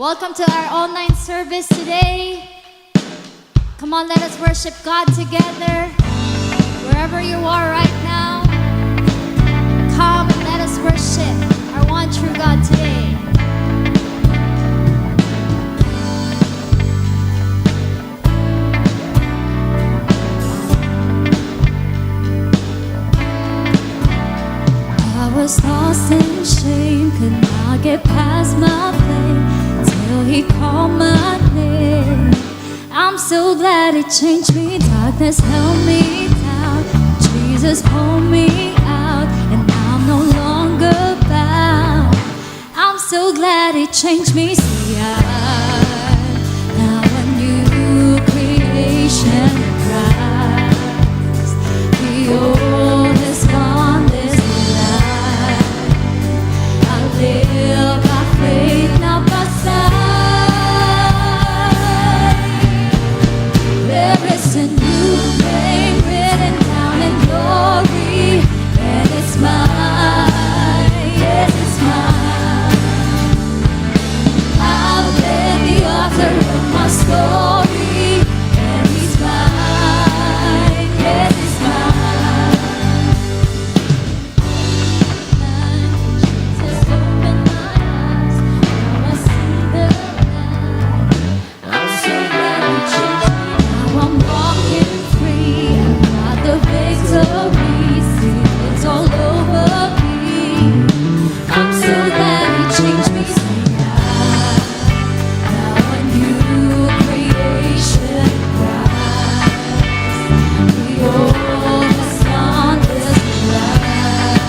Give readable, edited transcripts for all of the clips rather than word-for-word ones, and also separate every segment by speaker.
Speaker 1: Welcome to our online service today. Come on, let us worship God together. Wherever you are right now, come and let us worship our one true God today. I was lost in shame, could not get past my pain till He called my name. I'm so glad He changed me. Darkness held me down, Jesus pulled me out, and I'm no longer bound. I'm so glad He changed me. See, I'm now a new creation in Christ. The old is gone, this life I live by faith, not by sight. There is a new name written down in glory, and it's mine, yes, it's mine. I've been the author of my story, and He's mine, yes, it's mine. Jesus opened my eyes, now I see the light. I'm so glad He changed me. Now I'm walking free, I got the victory. See, it's all over me. I'm so glad He changed me. See, now a new creation in Christ. The old has gone, this life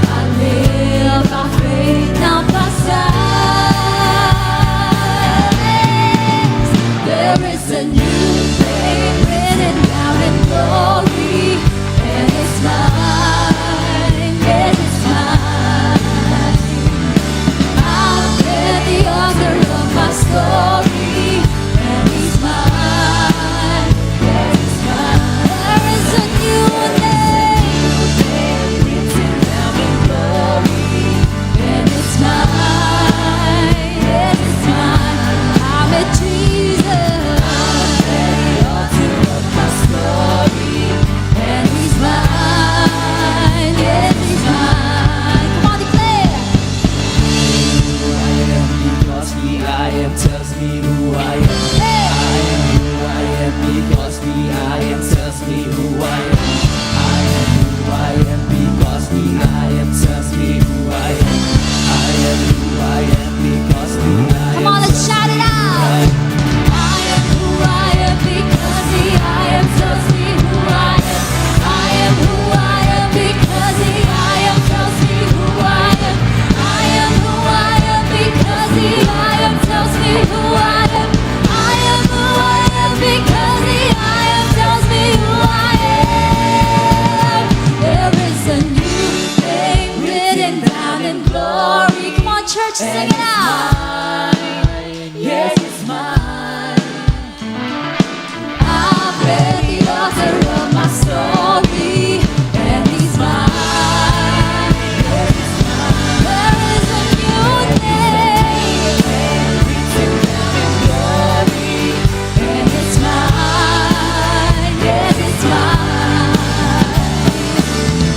Speaker 1: I live by faith, not by sight. There is a new name written down in glory, and it's mine, yes, it's mine. I've been the author of my story, and He's mine, yes, it's mine. There is a new name written down in glory, and it's mine, yes, it's mine. I'm at Jesus, the author of my story, and He's mine, yes, He's mine. Come on, declare.
Speaker 2: Because the I am tells me who I am. I am who I am because the I am tells me who I am. I am who I am because the I am tells me who I am. I am who I am because the I am.
Speaker 1: Come on, let's shout it out. I am who I am because the I am tells me who I am. I am who I am because the I am tells me who I am. I am who I am because the I am tells me who I am. I am who I am because the I am tells me who I am. There is a new name written down in glory. Come on, church, sing it out. Yes, it's mine. I've been the author of my story, and He's mine. Yes, it's mine. There is a new name written down in glory, and it's mine. Yes, it's mine.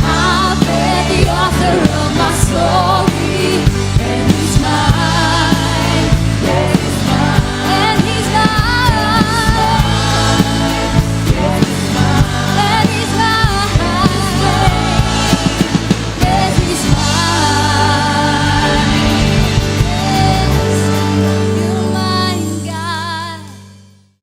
Speaker 1: I've been the author of my story, and He's mine. Yes, it's mine. And He's mine. Yes, it's mine. And He's mine. Yes, He's mine. Yes, you're mine, God.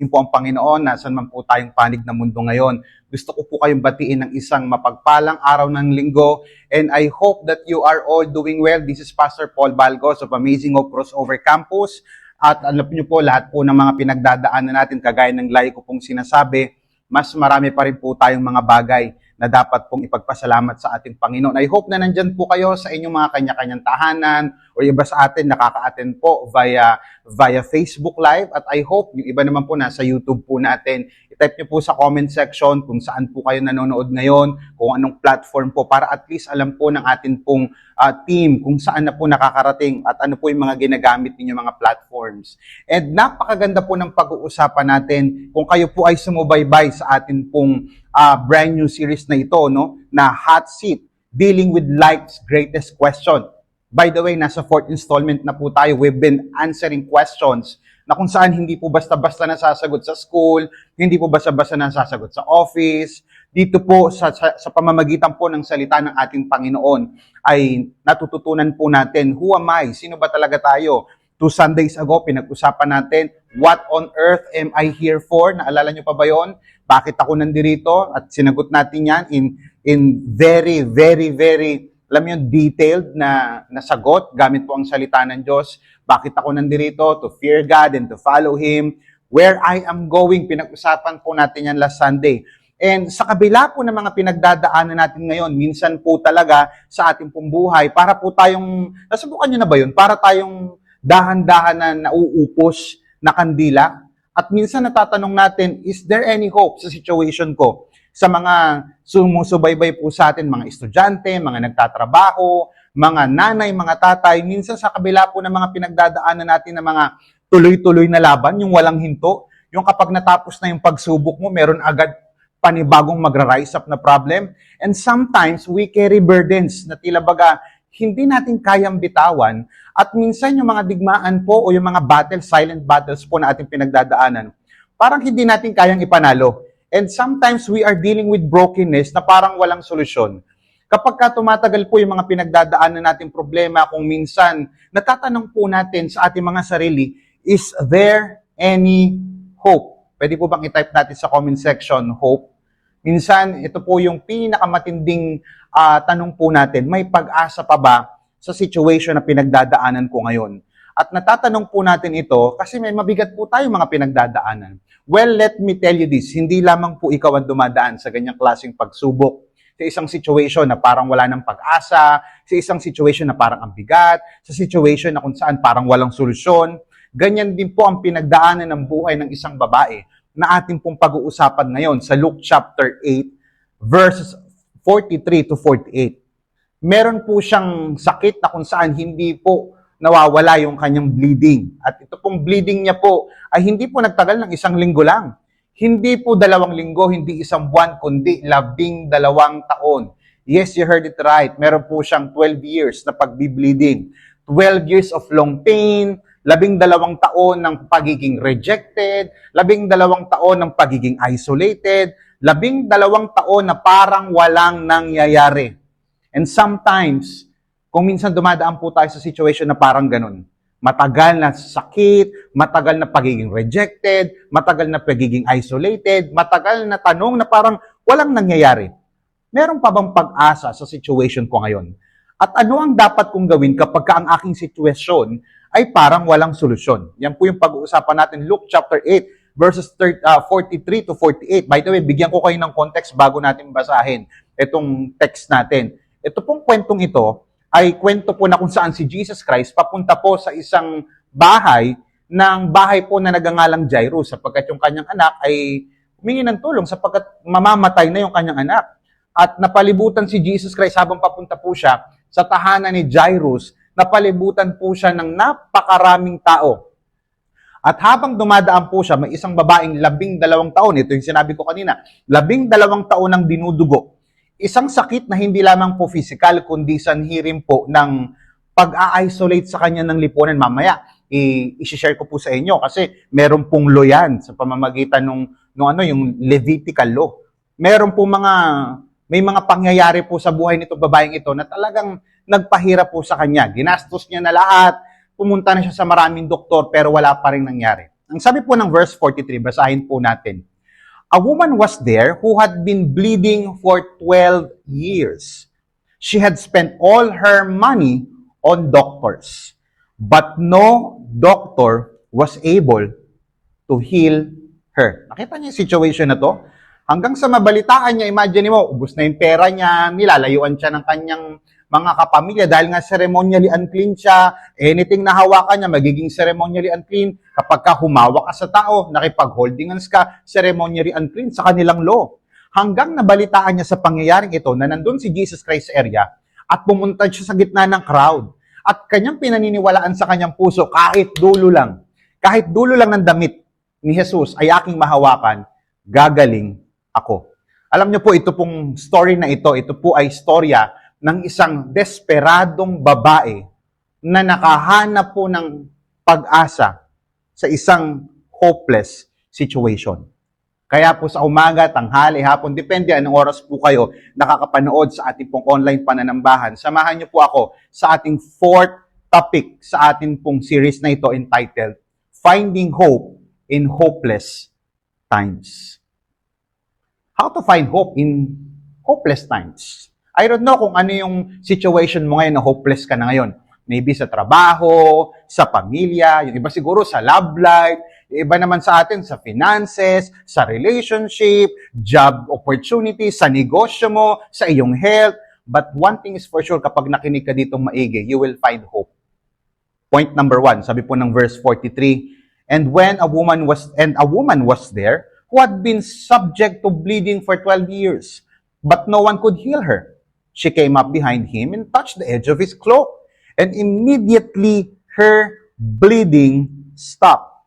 Speaker 3: Yun po ang Panginoon, nasan man po tayong panig na mundo ngayon. Gusto ko po kayong batiin ng isang mapagpalang araw ng linggo, and I hope that you are all doing well. This is Pastor Paul Balgos of Amazing Hope Crossover Campus. At alam niyo po, lahat po ng mga pinagdadaanan natin, kagaya ng lagi ko pong sinasabi, mas marami pa rin po tayong mga bagay na dapat pong ipagpasalamat sa ating Panginoon. I hope na nandyan po kayo sa inyong mga kanya-kanyang tahanan o iba sa atin nakaka-attend po via Facebook Live at I hope yung iba naman po nasa YouTube po natin. I-type nyo po sa comment section kung saan po kayo nanonood ngayon, kung anong platform po para at least alam po ng atin pong team kung saan na po nakakarating at ano po yung mga ginagamit ninyo mga platforms. And napakaganda po ng pag-uusapan natin kung kayo po ay sumubaybay sa atin pong brand new series na ito, no, na Hot Seat, Dealing with Life's Greatest Question. By the way, nasa 4th installment na po tayo. We've been answering questions na kung saan hindi po basta-basta nasasagot sa school, hindi po basta-basta nasasagot sa office. Dito po sa pamamagitan po ng salita ng ating Panginoon ay natututunan po natin, who am I? Sino ba talaga tayo? 2 Sundays ago, pinag-usapan natin, what on earth am I here for? Naalala nyo pa ba yon? Bakit ako nandito? At sinagot natin yan in very, very, very, alam mo yun, detailed na sagot gamit po ang salita ng Diyos. Bakit ako nandito? To fear God and to follow Him. Where I am going, pinag-usapan po natin yan last Sunday. And sa kabila po ng mga pinagdadaanan natin ngayon, minsan po talaga sa ating pong buhay, para po tayong, nasubukan nyo na ba yun? Para tayong dahan-dahan na nauupos na kandila. At minsan natatanong natin, is there any hope sa situation ko? Sa mga sumusubaybay po sa atin, mga estudyante, mga nagtatrabaho, mga nanay, mga tatay, minsan sa kabila po ng mga pinagdadaanan natin na mga tuloy-tuloy na laban, yung walang hinto, yung kapag natapos na yung pagsubok mo, meron agad panibagong magra-rise up na problem. And sometimes, we carry burdens na tila baga hindi natin kayang bitawan at minsan yung mga digmaan po o yung mga silent battles po na ating pinagdadaanan, parang hindi natin kayang ipanalo. And sometimes we are dealing with brokenness na parang walang solusyon. Kapag ka tumatagal po yung mga pinagdadaanan nating problema, kung minsan natatanong po natin sa ating mga sarili, is there any hope? Pwede po bang i-type natin sa comment section, hope? Minsan, ito po yung pinakamatinding tanong po natin, may pag-asa pa ba sa situation na pinagdadaanan ko ngayon? At natatanong po natin ito kasi may mabigat po tayong mga pinagdadaanan. Well, let me tell you this, hindi lamang po ikaw ang dumadaan sa ganyang klaseng pagsubok, sa isang situation na parang wala ng pag-asa, sa isang situation na parang ang bigat, sa situation na kung saan parang walang solusyon. Ganyan din po ang pinagdaanan ng buhay ng isang babae na ating pong pag-uusapan ngayon sa Luke chapter 8, verses 43 to 48. Meron po siyang sakit na kung saan hindi po nawawala yung kanyang bleeding. At ito pong bleeding niya po ay hindi po nagtagal ng 1 linggo lang. Hindi po 2 linggo, hindi 1 buwan, kundi 12 taon. Yes, you heard it right. Meron po siyang 12 years na pagbi-bleeding. 12 years of long pain, 12 taon ng pagiging rejected, 12 taon ng pagiging isolated, 12 taon na parang walang nangyayari. And sometimes, kung minsan dumadaan po tayo sa situation na parang ganun, matagal na sakit, matagal na pagiging rejected, matagal na pagiging isolated, matagal na tanong na parang walang nangyayari. Meron pa bang pag-asa sa situation ko ngayon? At ano ang dapat kong gawin kapag ang aking sitwasyon ay parang walang solusyon? Yan po yung pag-uusapan natin, Luke chapter 8, verses 43 to 48. By the way, bigyan ko kayo ng context bago natin basahin itong text natin. Ito pong kwentong ito ay kwento po na kung saan si Jesus Christ papunta po sa isang bahay po na nagangalang Jairus sapagkat yung kanyang anak ay humingi ng tulong sapagkat mamamatay na yung kanyang anak. At napalibutan si Jesus Christ habang papunta po siya sa tahanan ni Jairus, napalibutan po siya ng napakaraming tao. At habang dumadaan po siya, may isang babaeng 12 taon, ito yung sinabi ko kanina, 12 taon ng dinudugo. Isang sakit na hindi lamang po physical, kundi sanhi po ng pag-a-isolate sa kanya ng lipunan. Mamaya, i-share ko po sa inyo kasi meron pong law yan sa pamamagitan yung Levitical law. Meron po may mga pangyayari po sa buhay nito babaeng ito na talagang nagpahirap po sa kanya. Ginastos niya na lahat, pumunta na siya sa maraming doktor pero wala pa rin nangyari. Ang sabi po ng verse 43, basahin po natin. A woman was there who had been bleeding for 12 years. She had spent all her money on doctors, but no doctor was able to heal her. Nakita niyo yung situation na to? Hanggang sa mabalitaan niya, imagine mo, ubos na yung pera niya, nilalayuan siya ng kanyang mga kapamilya dahil nga ceremonially unclean siya. Anything na hawakan niya, magiging ceremonially unclean. Kapag ka humawak ka sa tao, nakipag-holding hands ka, ceremonially unclean sa kanilang law. Hanggang nabalitaan niya sa pangyayaring ito na nandun si Jesus Christ area at pumunta siya sa gitna ng crowd. At kanyang pinaniniwalaan sa kanyang puso, kahit dulo lang ng damit ni Jesus ay aking mahawakan, gagaling ako. Alam niyo po, ito pong story na ito po ay storya ng isang desperadong babae na nakahanap po ng pag-asa sa isang hopeless situation. Kaya po sa umaga, tanghali, hapon, depende anong oras po kayo nakakapanood sa ating pong online pananambahan. Samahan niyo po ako sa ating fourth topic sa ating pong series na ito entitled Finding Hope in Hopeless Times. How to find hope in hopeless times? I don't know kung ano yung situation mo ngayon na hopeless ka na ngayon. Maybe sa trabaho, sa pamilya, yung iba siguro sa love life, yung iba naman sa atin sa finances, sa relationship, job opportunity, sa negosyo mo, sa iyong health. But one thing is for sure, kapag nakinig ka ditong maigi, you will find hope. Point number 1, sabi po ng verse 43, And a woman was there, who had been subject to bleeding for 12 years, but no one could heal her. She came up behind him and touched the edge of his cloak, and immediately her bleeding stopped.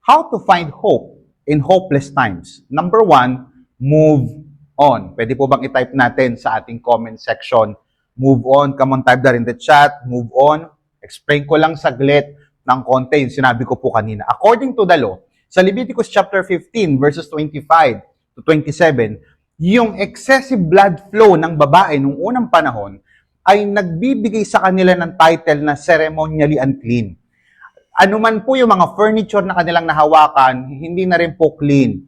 Speaker 3: How to find hope in hopeless times? Number 1, move on. Pwede po bang i-type natin sa ating comment section? Move on. Come on, type that in the chat. Move on. Explain ko lang saglit ng konti yung sinabi ko po kanina. According to the law, sa Leviticus chapter 15 verses 25 to 27, yung excessive blood flow ng babae nung unang panahon ay nagbibigay sa kanila ng title na ceremonially unclean. Ano man po yung mga furniture na kanilang nahawakan, hindi na rin po clean.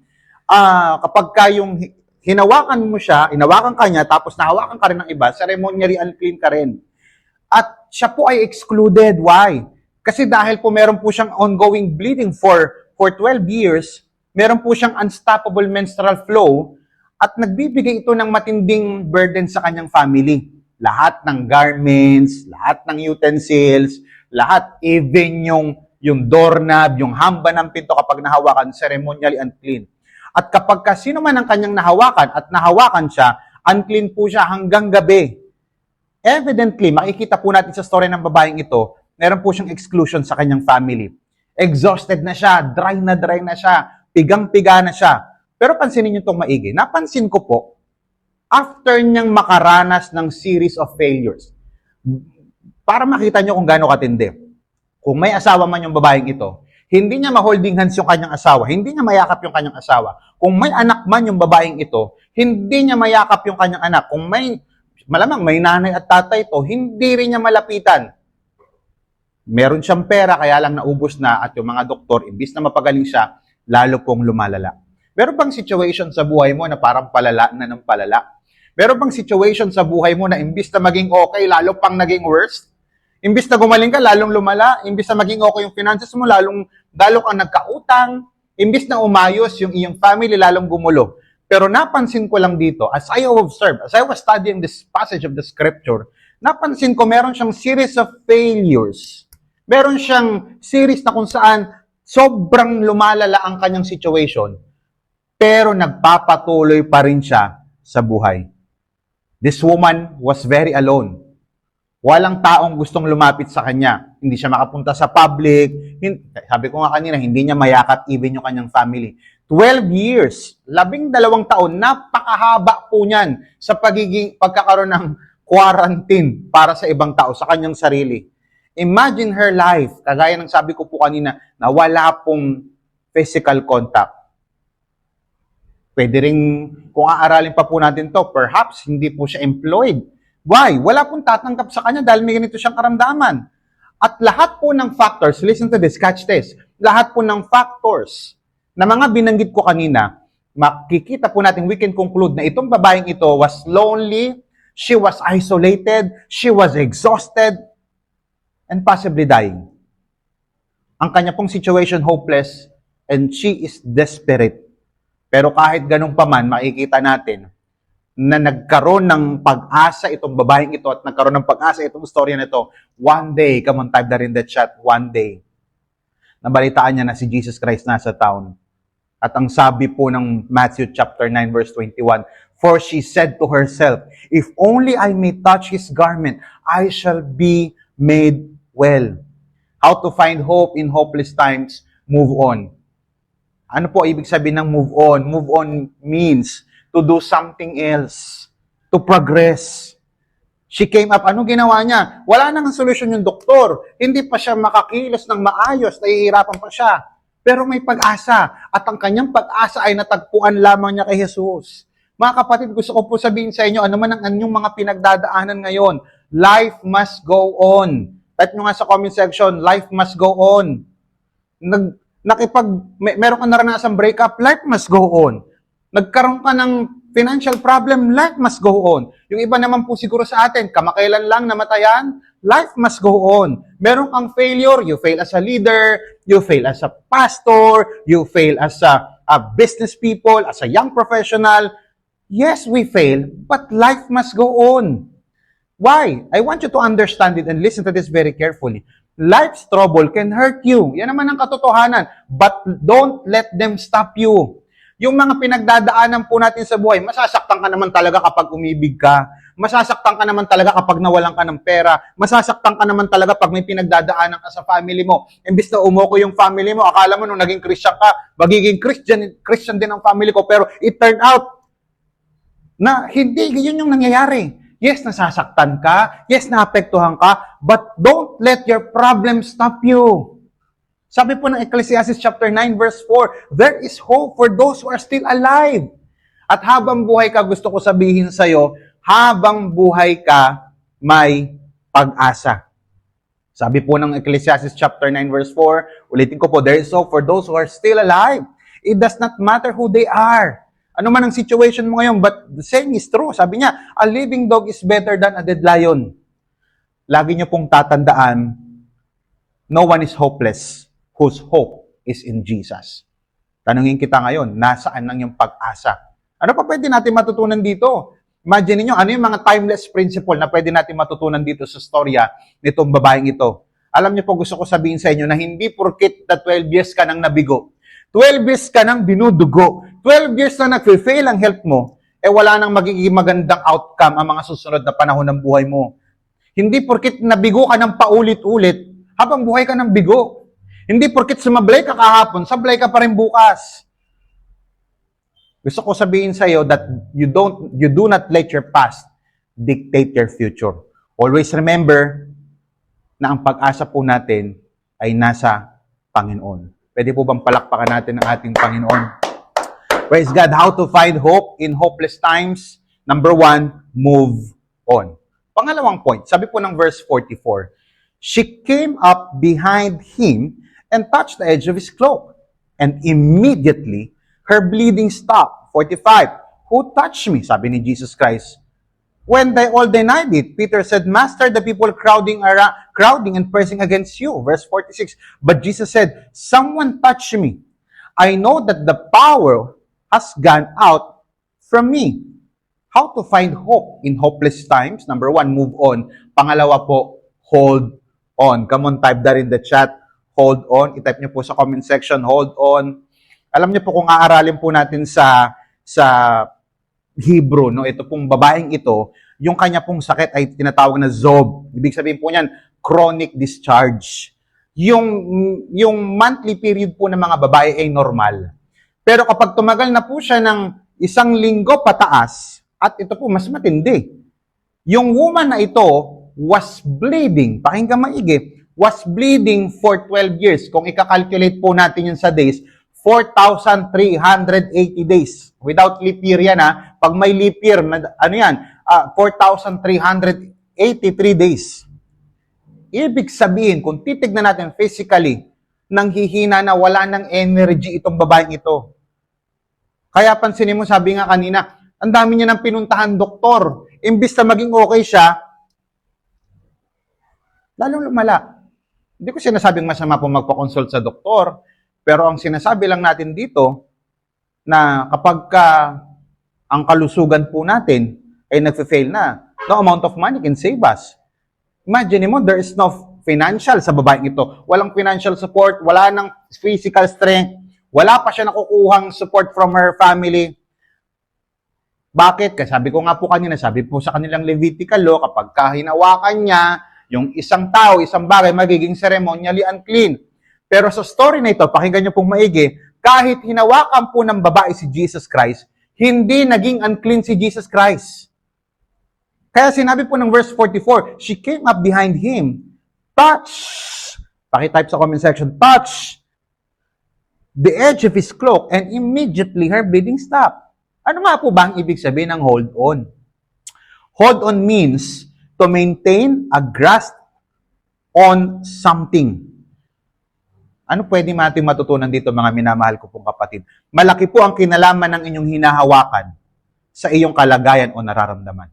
Speaker 3: Kapag ka yung hinawakan mo siya, hinawakan ka niya, tapos nahawakan ka rin ng iba, ceremonially unclean ka rin. At siya po ay excluded. Why? Kasi dahil po meron po siyang ongoing bleeding for 12 years, meron po siyang unstoppable menstrual flow at nagbibigay ito ng matinding burden sa kanyang family. Lahat ng garments, lahat ng utensils, lahat, even yung doorknob, yung hamba ng pinto kapag nahawakan, ceremonially unclean. At kapag sino man ang kanyang nahawakan at nahawakan siya, unclean po siya hanggang gabi. Evidently, makikita po natin sa story ng babaeng ito, meron po siyang exclusion sa kanyang family. Exhausted na siya, dry na siya, pigang-piga na siya. Pero pansinin niyo itong maigi. Napansin ko po, after niyang makaranas ng series of failures, para makita niyo kung gaano katindi. Kung may asawa man yung babaeng ito, hindi niya ma-holding hands yung kanyang asawa, hindi niya mayakap yung kanyang asawa. Kung may anak man yung babaeng ito, hindi niya mayakap yung kanyang anak. Kung malamang may nanay at tatay ito, hindi rin niya malapitan. Meron siyang pera, kaya lang naubos na at yung mga doktor, imbis na mapagaling siya, lalo pong lumalala. Meron bang situation sa buhay mo na parang palala na ng palala? Meron bang situation sa buhay mo na imbis na maging okay, lalo pang naging worse? Imbis na gumaling ka, lalong lumala. Imbis na maging okay yung finances mo, lalo kang nagkautang. Imbis na umayos yung iyong family, lalong gumulo. Pero napansin ko lang dito, as I was studying this passage of the scripture, napansin ko meron siyang series of failures. Meron siyang series na kung saan sobrang lumalala ang kanyang situation, pero nagpapatuloy pa rin siya sa buhay. This woman was very alone. Walang taong gustong lumapit sa kanya. Hindi siya makapunta sa public. Sabi ko nga kanina, hindi niya mayakap even yung kanyang family. 12 years, 12 taon, napakahaba po niyan sa pagkakaroon ng quarantine para sa ibang tao, sa kanyang sarili. Imagine her life, kagaya ng sabi ko po kanina, na wala pong physical contact. Pwede rin, kung aaralin pa po natin to, perhaps hindi po siya employed. Why? Wala pong tatanggap sa kanya dahil may ganito siyang karamdaman. At lahat po ng factors, listen to this, catch this, lahat po ng factors na mga binanggit ko kanina, makikita po natin, we can conclude na itong babaeng ito was lonely, she was isolated, she was exhausted, and possibly dying. Ang kanya pong situation hopeless, and she is desperate Pero kahit ganun pa man, makikita natin na nagkaroon ng pag-asa itong babaeng ito at nagkaroon ng pag-asa itong storya na ito. One day, come on, type that in the chat, one day, nabalitaan niya na si Jesus Christ nasa town. At ang sabi po ng Matthew chapter 9 verse 21, "For she said to herself, if only I may touch his garment, I shall be made well." How to find hope in hopeless times? Move on. Ano po ibig sabihin ng move on? Move on means to do something else, to progress. She came up, ano ginawa niya? Wala nang solusyon yung doktor. Hindi pa siya makakilos ng maayos, nahihirapan pa siya. Pero may pag-asa. At ang kanyang pag-asa ay natagpuan lamang niya kay Jesus. Mga kapatid, gusto ko po sabihin sa inyo, ano man ang anyong mga pinagdadaanan ngayon, life must go on. Type nyo nga sa comment section, life must go on. Meron ka naranasang breakup, life must go on. Nagkaroon ka ng financial problem, life must go on. Yung iba naman po siguro sa atin, kamakailan lang namatayan, life must go on. Meron kang failure, you fail as a leader, you fail as a pastor, you fail as a business people, as a young professional. Yes, we fail, but life must go on. Why? I want you to understand it and listen to this very carefully. Life's trouble can hurt you. Yan naman ang katotohanan. But don't let them stop you. Yung mga pinagdadaanan po natin sa buhay, masasaktan ka naman talaga kapag umibig ka. Masasaktan ka naman talaga kapag nawalan ka ng pera. Masasaktan ka naman talaga pag may pinagdadaanan ka sa family mo. Imbis na umoko yung family mo, akala mo nung naging Christian ka, magiging Christian din ang family ko. Pero it turned out na hindi, yun yung nangyayari. Yes, nasasaktan ka. Yes, naapektuhan ka. But don't let your problem stop you. Sabi po ng Ecclesiastes chapter 9 verse 4, there is hope for those who are still alive. At habang buhay ka, gusto ko sabihin sa'yo, habang buhay ka, may pag-asa. Sabi po ng Ecclesiastes chapter 9 verse 4, ulitin ko po, there is hope for those who are still alive. It does not matter who they are. Ano man ang situation mo ngayon, but the saying is true. Sabi niya, a living dog is better than a dead lion. Lagi niyo pong tatandaan, no one is hopeless whose hope is in Jesus. Tanungin kita ngayon, nasaan lang yung pag-asa? Ano pa pwede natin matutunan dito? Imagine niyo, ano yung mga timeless principle na pwede natin matutunan dito sa storya nitong babaeng ito? Alam niyo po, gusto ko sabihin sa inyo na hindi porkit na 12 years ka nang nabigo, 12 years ka nang dinudugo, 12 years na nag-fail ang health mo, wala nang magiging magandang outcome ang mga susunod na panahon ng buhay mo. Hindi porkit nabigo ka ng paulit-ulit, habang buhay ka ng bigo. Hindi porkit sumablay ka kahapon, sablay ka pa rin bukas. Gusto ko sabihin sa iyo that you do not let your past dictate your future. Always remember na ang pag-asa po natin ay nasa Panginoon. Pwede po bang palakpakan natin ang ating Panginoon? Praise God. How to find hope in hopeless times? Number 1, move on. Pangalawang point, sabi po ng verse 44, she came up behind him and touched the edge of his cloak. And immediately, her bleeding stopped. 45, who touched me? Sabi ni Jesus Christ. When they all denied it, Peter said, Master, the people crowding and pressing against you. Verse 46, but Jesus said, someone touched me. I know that the power has gone out from me. How to find hope in hopeless times? Number 1, move on. Pangalawa po, hold on. Come on, type that in the chat. Hold on. I-type niyo po sa comment section, hold on. Alam niyo po kung aaralin po natin sa Hebrew, no? Ito pong babaeng ito, yung kanya pong sakit ay tinatawag na zob. Ibig sabihin po niyan, chronic discharge. Yung monthly period po ng mga babae ay normal. Pero kapag tumagal na po siya ng 1 linggo pataas, at ito po mas matindi, yung woman na ito was bleeding, pakinggan maigi, was bleeding for 12 years. Kung ikakalculate po natin yun sa days, 4,380 days. Without leap year yan ha. Pag may leap year, ano yan? 4,383 days. Ibig sabihin, kung titignan natin physically, nanghihina na wala ng energy itong babaeng ito. Kaya pansinin mo, sabi nga kanina, ang dami niya ng pinuntahan doktor. Imbis na maging okay siya, lalong lumala. Hindi ko sinasabing masama po magpa-consult sa doktor, pero ang sinasabi lang natin dito, na kapag ang kalusugan po natin ay nagfe-fail na, no amount of money can save us. Imagine mo, there is no financial sa babaeng ito. Walang financial support, wala ng physical strength, wala pa siya nakukuhang support from her family. Bakit? Kasi sabi ko nga po kanina, sabi po sa kanilang Levitical law, kapag hinawakan niya, yung isang tao, isang bagay, magiging ceremonially unclean. Pero sa story na ito, pakinggan niyo pong maigi, kahit hinawakan po ng babae si Jesus Christ, hindi naging unclean si Jesus Christ. Kaya sinabi po ng verse 44, she came up behind him, touch, pakitype sa comment section, touch the edge of his cloak, and immediately her bleeding stopped. Ano nga po ba ang ibig sabihin ng hold on? Hold on means to maintain a grasp on something. Ano pwede natin matutunan dito, mga minamahal ko pong kapatid? Malaki po ang kinalaman ng inyong hinahawakan sa iyong kalagayan o nararamdaman.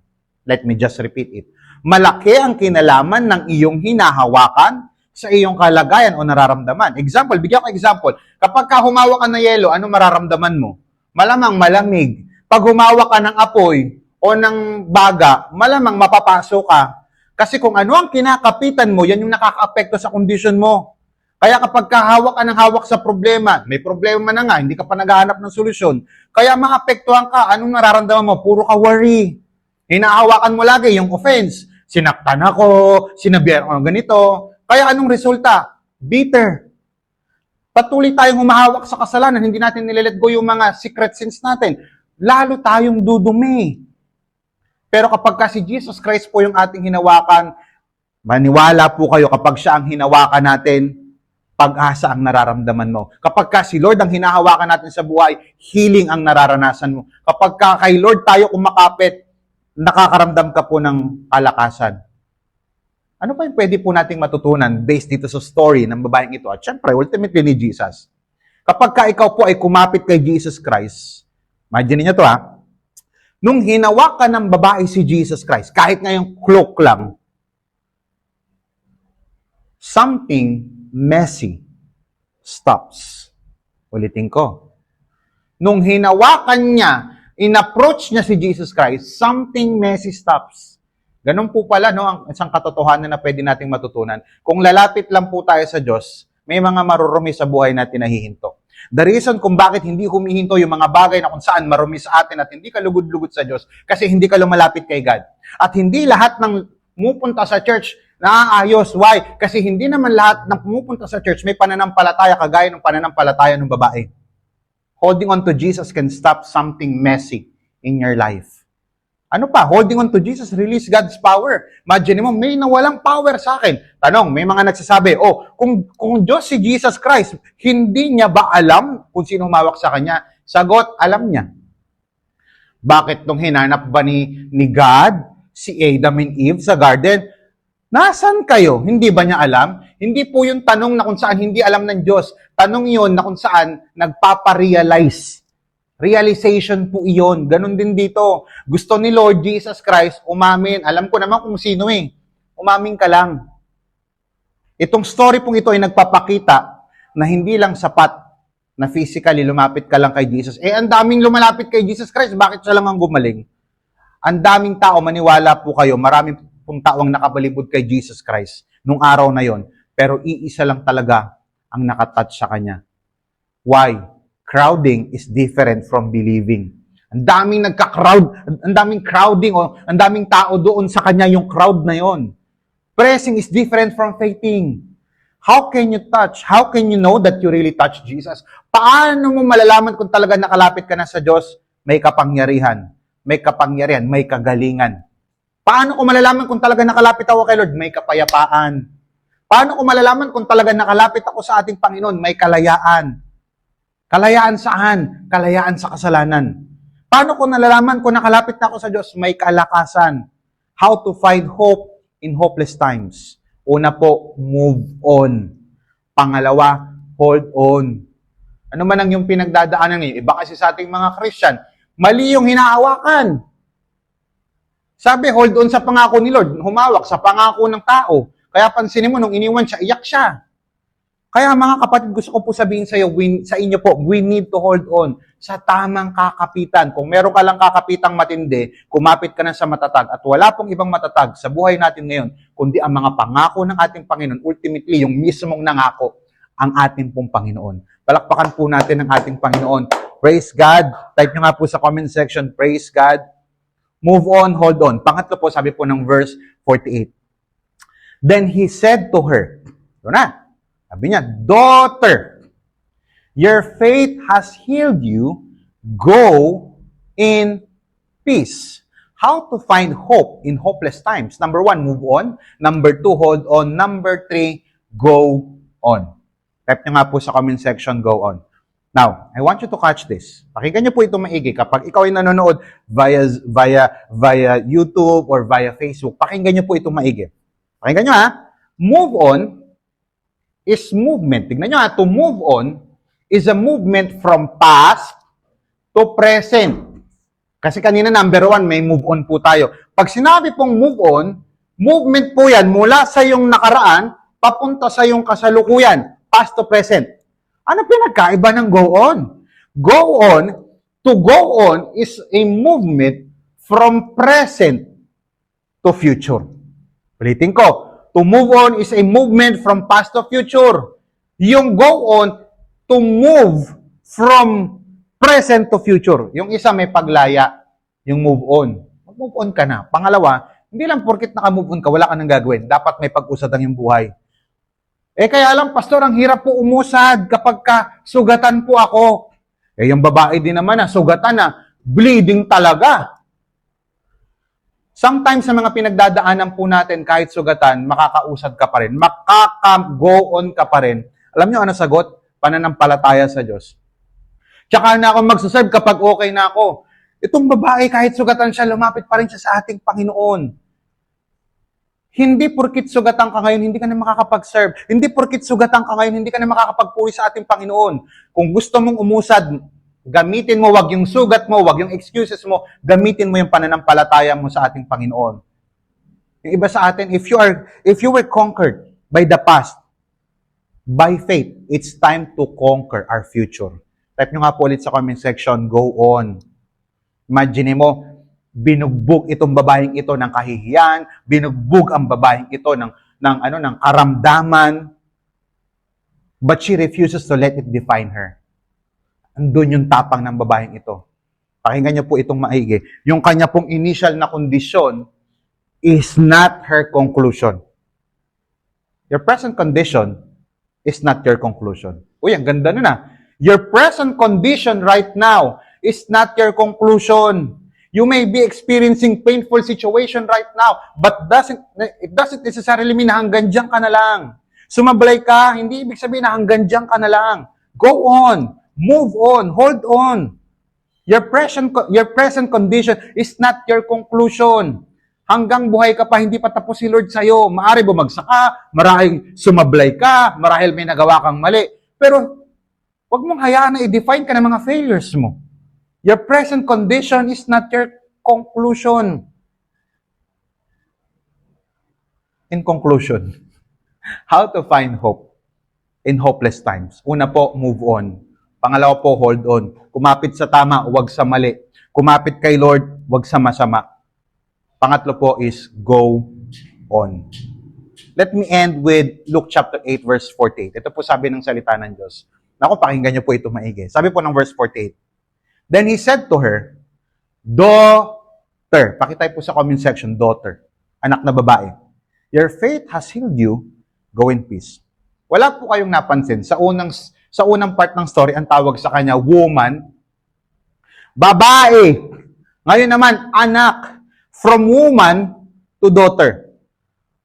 Speaker 3: Let me just repeat it. Malaki ang kinalaman ng iyong hinahawakan sa iyong kalagayan o nararamdaman. Example, bigyan ko example. Kapag humawak ka ng yelo, ano mararamdaman mo? Malamang malamig. Pag humawak ka ng apoy o ng baga, malamang mapapasok ka. Kasi kung ano ang kinakapitan mo, yan yung nakaka-apekto sa kondisyon mo. Kaya kapag hawak ka ng hawak sa problema, may problema na nga, hindi ka pa naghahanap ng solusyon, kaya maapektuhan ka, anong nararamdaman mo? Puro ka worry. Hinahawakan mo lagi yung offense. Sinaktan ako, sinabihan ako ng ganito. Kaya anong resulta? Bitter. Patuloy tayong humahawak sa kasalanan, hindi natin nilelet go yung mga secret sins natin. Lalo tayong dudumi. Pero kapag si Jesus Christ po yung ating hinawakan, maniwala po kayo kapag siya ang hinawakan natin, pag-asa ang nararamdaman mo. Kapag si Lord ang hinahawakan natin sa buhay, healing ang nararanasan mo. Kapag kay Lord tayo kumakapit, nakakaramdam ka po ng kalakasan. Ano pa yung pwede po nating matutunan based dito sa story ng babaeng ito? At syempre, ultimately ni Jesus. Kapag ikaw po ay kumapit kay Jesus Christ, imagine niyo to nung hinawakan ng babae si Jesus Christ, kahit ngayong cloak lang, something messy stops. Ulitin ko. Nung hinawakan niya, in-approach niya si Jesus Christ, something messy stops. Ganun po pala, no, ang isang katotohanan na pwede nating matutunan. Kung lalapit lang po tayo sa Diyos, may mga marurumi sa buhay natin na hihinto. The reason kung bakit hindi humihinto yung mga bagay na kung saan marumi sa atin at hindi ka lugod-lugod sa Diyos, kasi hindi ka lumalapit kay God. At hindi lahat ng pumupunta sa church naaayos. Why? Kasi hindi naman lahat ng pumupunta sa church may pananampalataya kagaya ng pananampalataya ng babae. Holding on to Jesus can stop something messy in your life. Ano pa? Holding on to Jesus, release God's power. Imagine mo, may nawalang power sa akin. Tanong, may mga nagsasabi, kung Diyos si Jesus Christ, hindi niya ba alam kung sino humawak sa Kanya? Sagot, alam niya. Bakit nung hinanap ba ni God si Adam and Eve sa garden? Nasaan kayo? Hindi ba niya alam? Hindi po yung tanong na kung saan hindi alam ng Diyos. Tanong yun na kung saan nagpaparealize. Realization po iyon. Ganon din dito. Gusto ni Lord Jesus Christ umamin. Alam ko naman kung sino Umamin ka lang. Itong story pong ito ay nagpapakita na hindi lang sapat na physically lumapit ka lang kay Jesus. Ang daming lumalapit kay Jesus Christ. Bakit siya lang ang gumaling? Ang daming tao, maniwala po kayo, maraming pong tao ang nakabalibod kay Jesus Christ nung araw na yon. Pero iisa lang talaga ang nakatouch sa Kanya. Why? Crowding is different from believing. Ang daming nagka-crowd, ang daming crowding, ang daming tao doon sa Kanya, yung crowd na yon. Pressing is different from faithing. How can you touch? How can you know that you really touch Jesus? Paano mo malalaman kung talaga nakalapit ka na sa Diyos? May kapangyarihan, may kagalingan. Paano ko malalaman kung talaga nakalapit ako kay Lord? May kapayapaan. Paano ko malalaman kung talaga nakalapit ako sa ating Panginoon? May kalayaan. Kalayaan saan? Kalayaan sa kasalanan. Paano ko nalalaman kung nakalapit na ako sa Diyos? May kalakasan. How to find hope in hopeless times. Una po, move on. Pangalawa, hold on. Ano man ang yung pinagdadaanan ngayon? Iba kasi sa ating mga Christian, mali yung hinahawakan. Sabi, hold on sa pangako ni Lord. Humawak sa pangako ng tao. Kaya pansinin mo, nung iniwan siya, iyak siya. Kaya mga kapatid, gusto ko po sabihin sa inyo po, we need to hold on sa tamang kakapitan. Kung meron ka lang kakapitang matindi, kumapit ka na sa matatag at wala pong ibang matatag sa buhay natin ngayon, kundi ang mga pangako ng ating Panginoon, ultimately, yung mismong nangako, ang ating pong Panginoon. Palakpakan po natin ang ating Panginoon. Praise God. Type nyo nga po sa comment section, praise God. Move on, hold on. Pangatlo po, sabi po ng verse 48. Then he said to her, ito na, sabi niya, daughter, your faith has healed you. Go in peace. How to find hope in hopeless times? Number 1, move on. Number 2, hold on. Number 3, go on. Type nyo nga po sa comment section, go on. Now, I want you to catch this. Pakinggan nyo po ito maigi. Kapag ikaw ay nanonood via YouTube or via Facebook, pakinggan nyo po ito maigi. Pakinggan nyo ha. Move on is movement. Tignan nyo ha. To move on is a movement from past to present. Kasi kanina number 1, may move on po tayo. Pag sinabi pong move on, movement po yan mula sa yung nakaraan, papunta sa yung kasalukuyan. Past to present. Ano pinagkaiba ng go on? Go on, to go on is a movement from present to future. Ulitin ko. To move on is a movement from past to future. Yung go on, to move from present to future. Yung isa may paglaya, yung move on. Mag-move on ka na. Pangalawa, hindi lang porkit naka-move on ka, wala ka nang gagawin. Dapat may pag-usad ang iyong buhay. Kaya lang, pastor, ang hirap po umusad kapag sugatan po ako. Yung babae din naman sugatan bleeding talaga. Sometimes sa mga pinagdadaanan po natin, kahit sugatan, makakausad ka pa rin. Makaka-go on ka pa rin. Alam nyo ano sagot? Pananampalataya sa Diyos. Tsaka na ako magsaserve kapag okay na ako. Itong babae, kahit sugatan siya, lumapit pa rin siya sa ating Panginoon. Hindi porkit sugatan ka ngayon, hindi ka na makakapag-serve. Hindi porkit sugatan ka ngayon, hindi ka na makakapagpuri sa ating Panginoon. Kung gusto mong umusad, gamitin mo, wag yung sugat mo, wag yung excuses mo, gamitin mo yung pananampalataya mo sa ating Panginoon. Yung iba sa atin, if you were conquered by the past, by faith, it's time to conquer our future. Type nyo nga po ulit sa comment section, go on. Imagine mo, binugbog itong babaeng ito ng kahihiyan, binugbog ang babaeng ito ng karamdaman, but she refuses to let it define her. Andun yung tapang ng babaeng ito. Pakinggan niyo po itong maigi. Yung kanya pong initial na kondisyon is not her conclusion. Your present condition is not your conclusion. Uy, ang ganda nun Your present condition right now is not your conclusion. You may be experiencing painful situation right now, but it doesn't necessarily mean na hanggang dyan ka na lang. Sumablay ka, hindi ibig sabihin na hanggang dyan ka na lang. Go on. Move on, hold on. Your present condition is not your conclusion. Hanggang buhay ka pa, hindi pa tapos si Lord sa'yo. Maaari bumagsak ka, marahil sumablay ka, marahil may nagawa kang mali. Pero, wag mong hayaan na i-define ka ng mga failures mo. Your present condition is not your conclusion. In conclusion, how to find hope in hopeless times? Una po, move on. Pangalawa po, hold on. Kumapit sa tama, huwag sa mali. Kumapit kay Lord, huwag sa masama. Pangatlo po is go on. Let me end with Luke chapter 8, verse 48. Ito po sabi ng salita ng Diyos. Naku, pakinggan niyo po ito maigi. Sabi po ng verse 48. Then he said to her, daughter. Pakitay po sa comment section, daughter. Anak na babae. Your faith has healed you. Go in peace. Wala po kayong napansin. Sa unang part ng story, ang tawag sa kanya, woman. Babae. Ngayon naman, anak. From woman to daughter.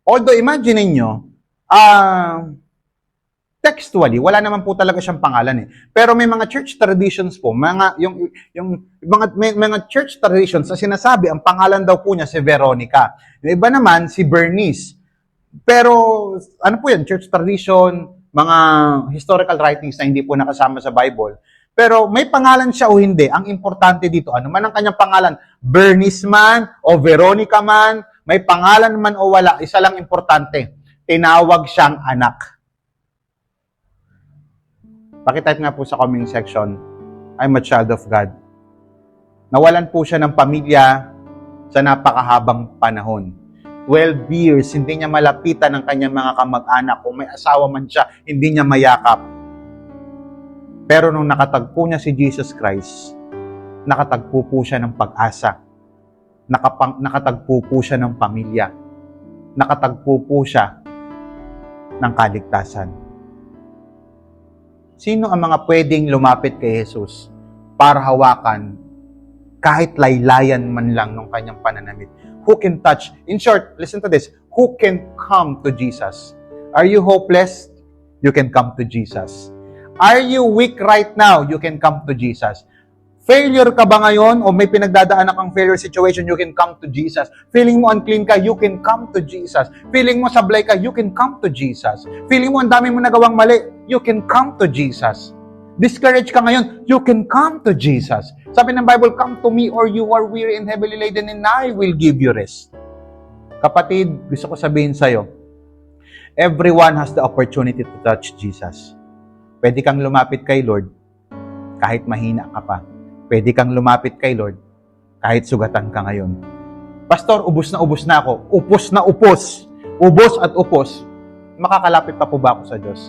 Speaker 3: Although, imagine niyo, textually, wala naman po talaga siyang pangalan Pero may mga church traditions po, mga church traditions na sinasabi, ang pangalan daw po niya si Veronica. Yung iba naman, si Bernice. Pero, ano po yan, church tradition, mga historical writings na hindi po nakasama sa Bible. Pero may pangalan siya o hindi. Ang importante dito, ano man ang kanyang pangalan, Bernice man o Veronica man, may pangalan man o wala, isa lang importante, tinawag siyang anak. Pakitype nga po sa comment section, I'm a child of God. Nawalan po siya ng pamilya sa napakahabang panahon. 12 years, hindi niya malapitan ng kanyang mga kamag-anak. Kung may asawa man siya, hindi niya mayakap. Pero nung nakatagpo niya si Jesus Christ, nakatagpo po siya ng pag-asa. Nakatagpo po siya ng pamilya. Nakatagpo po siya ng kaligtasan. Sino ang mga pwedeng lumapit kay Jesus para hawakan kahit laylayan man lang ng kanyang pananamit? Who can touch? In short, listen to this. Who can come to Jesus? Are you hopeless? You can come to Jesus. Are you weak right now? You can come to Jesus. Failure ka ba ngayon o may pinagdadaanan kang failure situation? You can come to Jesus. Feeling mo unclean ka? You can come to Jesus. Feeling mo sablay ka? You can come to Jesus. Feeling mo ang dami mo nagawang mali? You can come to Jesus. Discouraged ka ngayon? You can come to Jesus. Sabi ng Bible, come to me or you are weary and heavily laden and I will give you rest. Kapatid, gusto ko sabihin sa'yo, everyone has the opportunity to touch Jesus. Pwede kang lumapit kay Lord kahit mahina ka pa. Pwede kang lumapit kay Lord kahit sugatan ka ngayon. Pastor, ubos na ako. Upos na upos. Ubos at upos. Makakalapit pa po ba ako sa Diyos?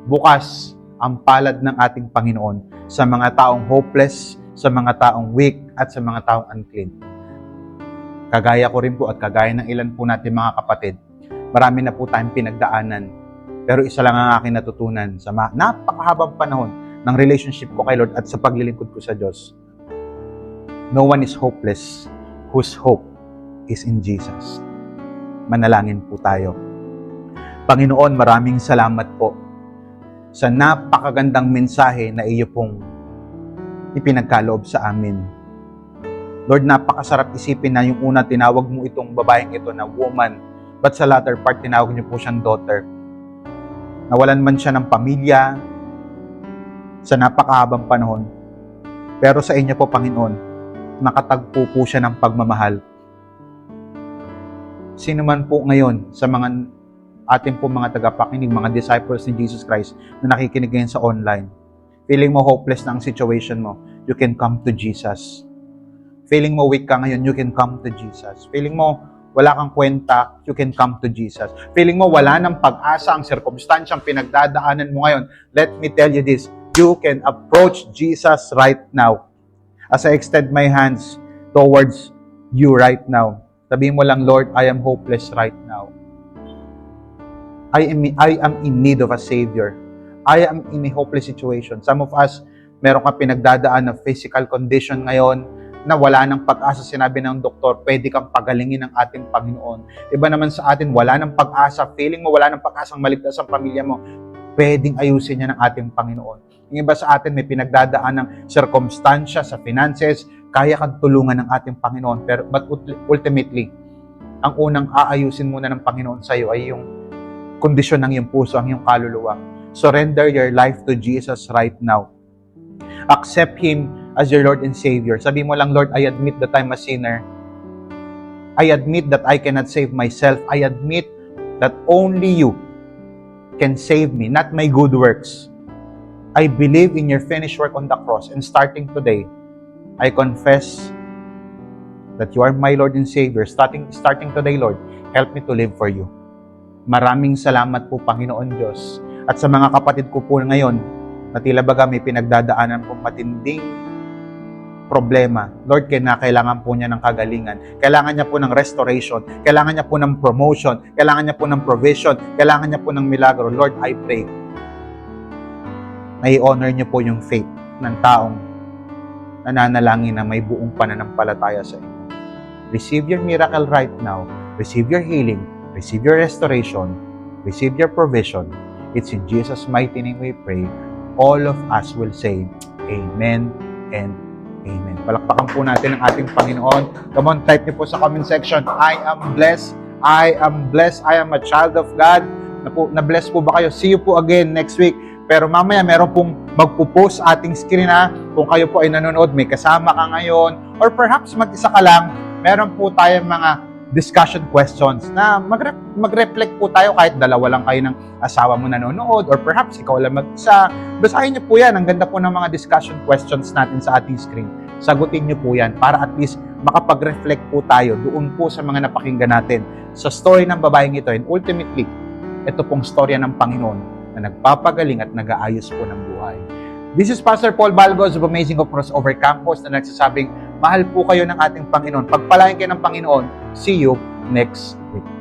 Speaker 3: Bukas ang palad ng ating Panginoon sa mga taong hopeless, sa mga taong weak, at sa mga taong unclean. Kagaya ko rin po at kagaya ng ilan po natin mga kapatid, marami na po tayong pinagdaanan. Pero isa lang ang aking natutunan sa napakahabang panahon ng relationship ko kay Lord at sa paglilingkod ko sa Diyos. No one is hopeless whose hope is in Jesus. Manalangin po tayo. Panginoon, maraming salamat po sa napakagandang mensahe na iyo pong ipinagkaloob sa amin. Lord, napakasarap isipin na yung una tinawag mo itong babaeng ito na woman, but sa latter part tinawag niyo po siyang daughter. Nawalan man siya ng pamilya sa napakahabang panahon, pero sa inyo po, Panginoon, nakatagpo po siya ng pagmamahal. Sino man po ngayon sa mga ating po mga tagapakinig, mga disciples ni Jesus Christ na nakikinig ngayon sa online, feeling mo hopeless na ang situation mo, you can come to Jesus. Feeling mo weak ka ngayon, you can come to Jesus. Feeling mo wala kang kwenta, you can come to Jesus. Feeling mo wala ng pag-asa ang sirkumstansyang pinagdadaanan mo ngayon, let me tell you this, you can approach Jesus right now. As I extend my hands towards you right now, sabihin mo lang, Lord, I am hopeless right now. I am in need of a Savior. I am in a hopeless situation. Some of us, meron kang pinagdadaan na physical condition ngayon na wala ng pag-asa. Sinabi ng doktor, pwede kang pagalingin ng ating Panginoon. Iba naman sa atin, wala ng pag-asa. Feeling mo wala ng pag-asang maligtas ang pamilya mo. Pwedeng ayusin niya ng ating Panginoon. Yung iba sa atin, may pinagdadaan ng circumstansya sa finances, kaya kang tulungan ng ating Panginoon. But ultimately, ang unang aayusin muna ng Panginoon sa iyo ay yung kondisyon ng iyong puso, ang iyong kaluluwa. Surrender your life to Jesus right now. Accept Him as your Lord and Savior. Sabi mo lang, Lord, I admit that I'm a sinner. I admit that I cannot save myself. I admit that only You can save me, not my good works. I believe in Your finished work on the cross. And starting today, I confess that You are my Lord and Savior. Starting today, Lord, help me to live for You. Maraming salamat po, Panginoon Diyos. At sa mga kapatid ko po ngayon, na tila baga may pinagdadaanan pong matinding problema. Lord, kailangan po niya ng kagalingan. Kailangan niya po ng restoration. Kailangan niya po ng promotion. Kailangan niya po ng provision. Kailangan niya po ng milagro. Lord, I pray na i-honor niyo po yung faith ng taong nananalangin na may buong pananampalataya sa inyo. Receive your miracle right now. Receive your healing. Receive your restoration. Receive your provision. It's in Jesus' mighty name we pray. All of us will say, Amen and Amen. Palakpakan po natin ang ating Panginoon. Come on, type niyo po sa comment section, I am blessed. I am blessed. I am a child of God. Na-bless po ba kayo? See you po again next week. Pero mamaya, meron pong magpo-post sa ating screen na kung kayo po ay nanonood, may kasama ka ngayon, or perhaps mag-isa ka lang, meron po tayong mga discussion questions na mag-reflect po tayo kahit dalawa lang kayo ng asawa mo nanonood or perhaps ikaw lang mag-isa. Basahin niyo po yan. Ang ganda po ng mga discussion questions natin sa ating screen. Sagutin niyo po yan para at least makapag-reflect po tayo doon po sa mga napakinggan natin sa story ng babaeng ito. And ultimately, ito pong storya ng Panginoon na nagpapagaling at nag-aayos po ng buhay. This is Pastor Paul Balgos of Amazing of Crossover Campus na nagsasabing, mahal po kayo ng ating Panginoon. Pagpalain kayo ng Panginoon. See you next week.